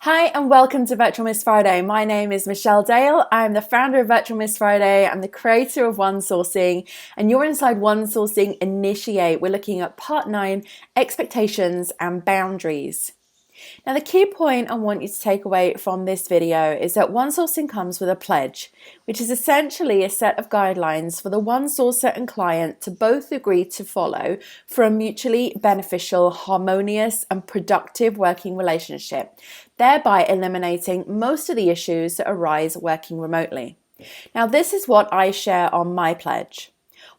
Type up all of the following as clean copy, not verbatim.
Hi and welcome to Virtual Miss Friday. My name is Michelle Dale. I'm the founder of Virtual Miss Friday. I'm the creator of OneSourcing, and you're inside OneSourcing Initiate. We're looking at part 9, expectations and boundaries. Now, the key point I want you to take away from this video is that OneSourcing comes with a pledge, which is essentially a set of guidelines for the one sourcer and client to both agree to follow for a mutually beneficial, harmonious, and productive working relationship, thereby eliminating most of the issues that arise working remotely. Now, this is what I share on my pledge.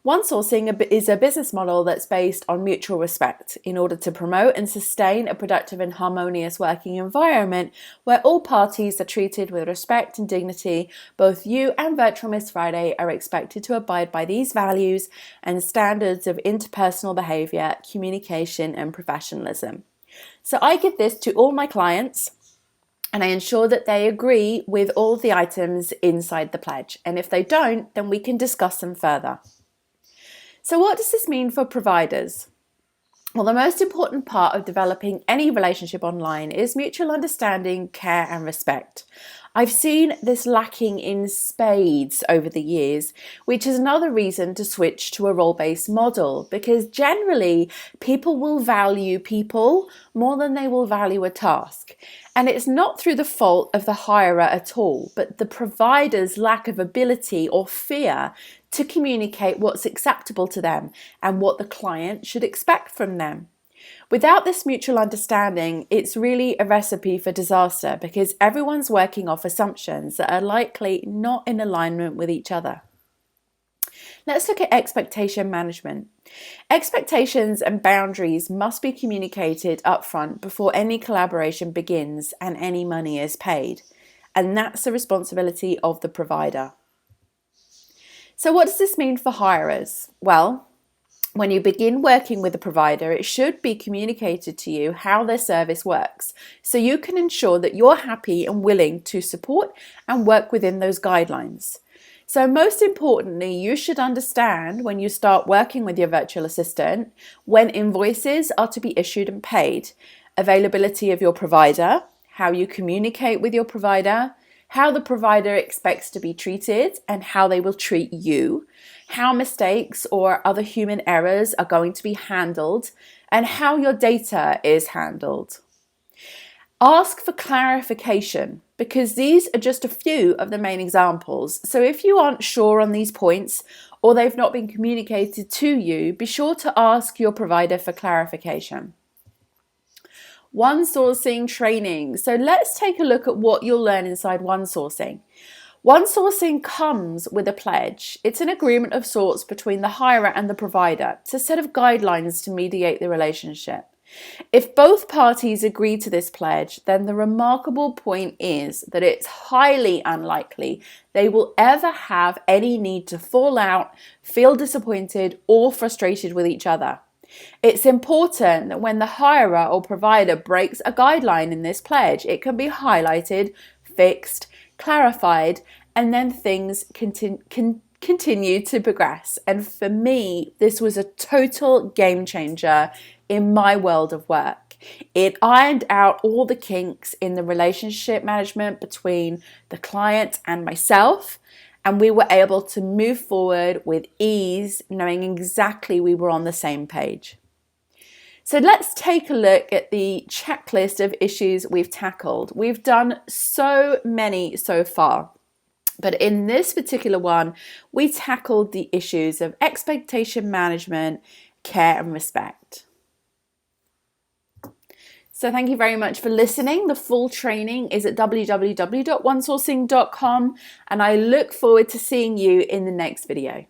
OneSourcing is a business model that's based on mutual respect in order to promote and sustain a productive and harmonious working environment where all parties are treated with respect and dignity. Both you and Virtual Miss Friday are expected to abide by these values and standards of interpersonal behavior, communication, and professionalism. So I give this to all my clients, and I ensure that they agree with all the items inside the pledge. And if they don't, then we can discuss them further. So what does this mean for providers? Well, the most important part of developing any relationship online is mutual understanding, care, and respect. I've seen this lacking in spades over the years, which is another reason to switch to a role-based model, because generally people will value people more than they will value a task. And it's not through the fault of the hirer at all, but the provider's lack of ability or fear to communicate what's acceptable to them and what the client should expect from them. Without this mutual understanding, it's really a recipe for disaster because everyone's working off assumptions that are likely not in alignment with each other. Let's look at expectation management. Expectations and boundaries must be communicated upfront before any collaboration begins and any money is paid. And that's the responsibility of the provider. So what does this mean for hirers? Well, when you begin working with a provider, it should be communicated to you how their service works, so you can ensure that you're happy and willing to support and work within those guidelines. So most importantly, you should understand when you start working with your virtual assistant, when invoices are to be issued and paid, availability of your provider, how you communicate with your provider, how the provider expects to be treated and how they will treat you, how mistakes or other human errors are going to be handled, and how your data is handled. Ask for clarification because these are just a few of the main examples. So if you aren't sure on these points or they've not been communicated to you, be sure to ask your provider for clarification. OneSourcing Training. So let's take a look at what you'll learn inside OneSourcing. OneSourcing comes with a pledge. It's an agreement of sorts between the hirer and the provider. It's a set of guidelines to mediate the relationship. If both parties agree to this pledge, then the remarkable point is that it's highly unlikely they will ever have any need to fall out, feel disappointed, or frustrated with each other. It's important that when the hirer or provider breaks a guideline in this pledge, it can be highlighted, fixed, clarified, and then things continue to progress. And for me, this was a total game changer in my world of work. It ironed out all the kinks in the relationship management between the client and myself, and we were able to move forward with ease, knowing exactly we were on the same page. So let's take a look at the checklist of issues we've tackled. We've done so many so far, but in this particular one, we tackled the issues of expectation management, care, and respect. So thank you very much for listening. The full training is at www.onesourcing.com, and I look forward to seeing you in the next video.